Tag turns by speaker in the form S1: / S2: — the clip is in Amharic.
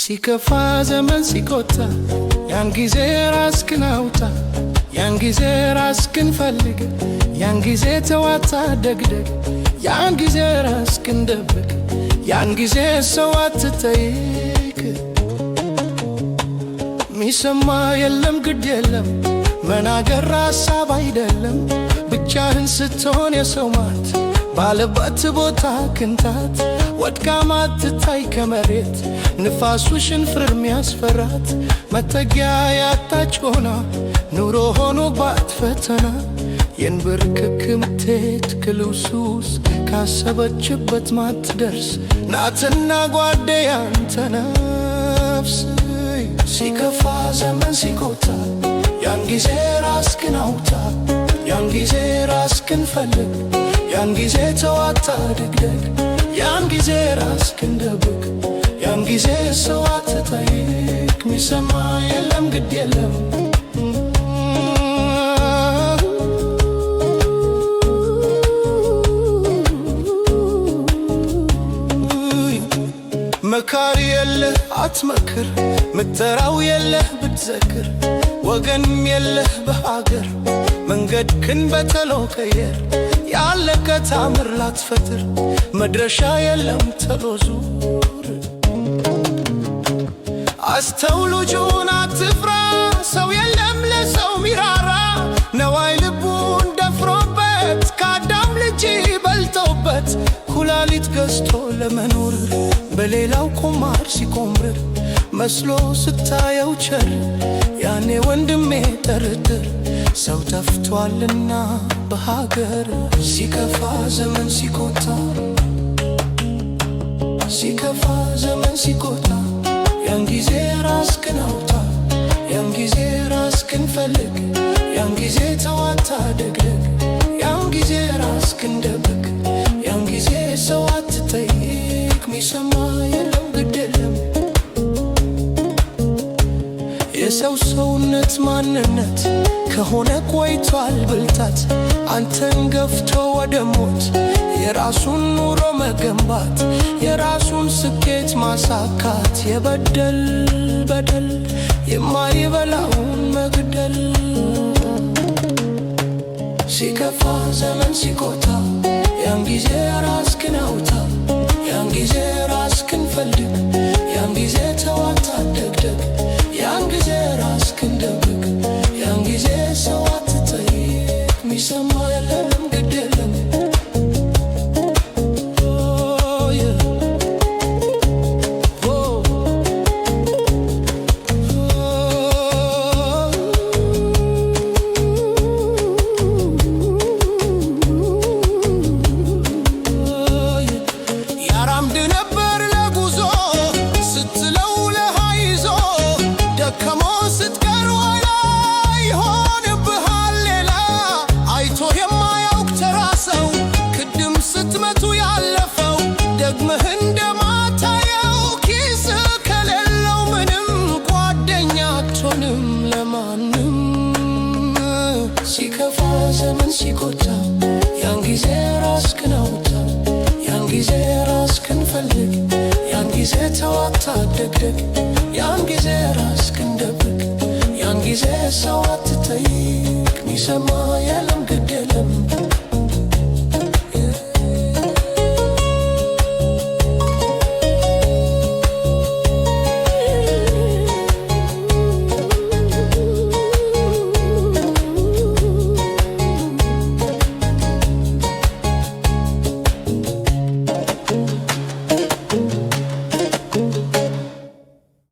S1: ሲከፋ ዘመን ሲቆጣ ያን ጊዜ ራስክን አውጣ ያን ጊዜ ራስክን ፈልግ ያን ጊዜ ተዋታ ደግደግ ያን ጊዜ ራስክን ደብቅ ያን ጊዜ ሰው አትጠይቅ ሚሰማ የለም ግድ የለም መናገር ሐሳብ አይደለም ብቻህን ስትሆን የሰው ማት ባለበት ቦታ ክንታት ወድቃ ማትታይ ከመሬት ንፋሱ ሽንፍር የሚያስፈራት መጠጊያ ያጣች ሆና ኑሮ ሆኖባት ፈተና የንብርክክ ምትሄድ ክልውሱስ ካሰበችበት ማትደርስ ናትና ጓዴ ያንተ ነፍስ ሲከፋ ዘመን ሲቆጣ ያን ጊዜ ራስክን አውጣ ያን ጊዜ ራስክን ፈልግ ያን ጊዜ ተዋታ ደግደግ ያን ጊዜ ራስክን ደብቅ ያን ጊዜ ሰው አትጠይቅ ሚሰማ የለም ግድ የለም መካሪ የለህ አትመክር ምትጠራው የለህ ብትዘክር ወገንም የለህ በሀገር መንገድክን በተሎ ቀየር ያለቀ ታምር ላትፈጥር መድረሻ የለም ተሎ ዙር አስተውሉ ጆን አትፍራ ሰው የለም ለሰው ሚራራ ነዋይ ልቡን ደፍሮበት ከአዳም ልጅ በልቶበት ኩላሊት ገዝቶ ለመኖር በሌላው ቁማር ሲቆምር መስሎ ስታየው ቸር ያኔ ወንድሜ ጠርጥር ሰው ጠፍቷልና በሀገር ሲከፋ ዘመን ሲቆጣ ሲከፋ ዘመን ሲቆጣ ያን ጊዜ ራስክን አውጣ ያን ጊዜ ራስክን ፈልግ ያን ጊዜ ተዋታ ደግደግ ያን ጊዜ ራስክን ደብቅ ያን ጊዜ ሰው አትጠይቅ ሚሰማ የለም ግድ የለም የሰው ሰውነት ማንነት ከሆነ ቆይቷል ብልታት አንተን ገፍቶ ወደ ሞት የራሱን ኑሮ መገንባት የራሱን ስኬት ማሳካት የበደል በደል የማይበላውን መግደል ሲከፋ ዘመን ሲቆጣ ያን ጊዜ ራስክን አውጣ ያን ጊዜ ራስክን ፈልግ ያን ጊዜ ተዋታ ደግደግ ያን ጊዜ ራስክን ደብቅ ያን ጊዜ ሰው አትጠይቅ ሚሰማ የለም ግድ የለም ያራምድ ነበር ለጉዞ ስትለው ለሃይዞ ደከሞ ስትቀር ወላ ይሆንብሃል ሌላ አይቶ የማያውቅ ተራ ሰው ክድም ስትመቱ ያለፈው ደግመህ እንደማታየው ኪስ ከሌለው ምንም ጓደኛ አትሆንም ለማንም ሲከፋ ዘመን ሲቆጣ ያን ጊዜ ራስክን አውጣ ያን ጊዜ ራስክን ፈልግ ያን ጊዜ ተዋታ ደግደግ ያን ጊዜ ራስክን ደብቅ ያን ጊዜ ሰው አትጠይቅ ሚሰማ የለም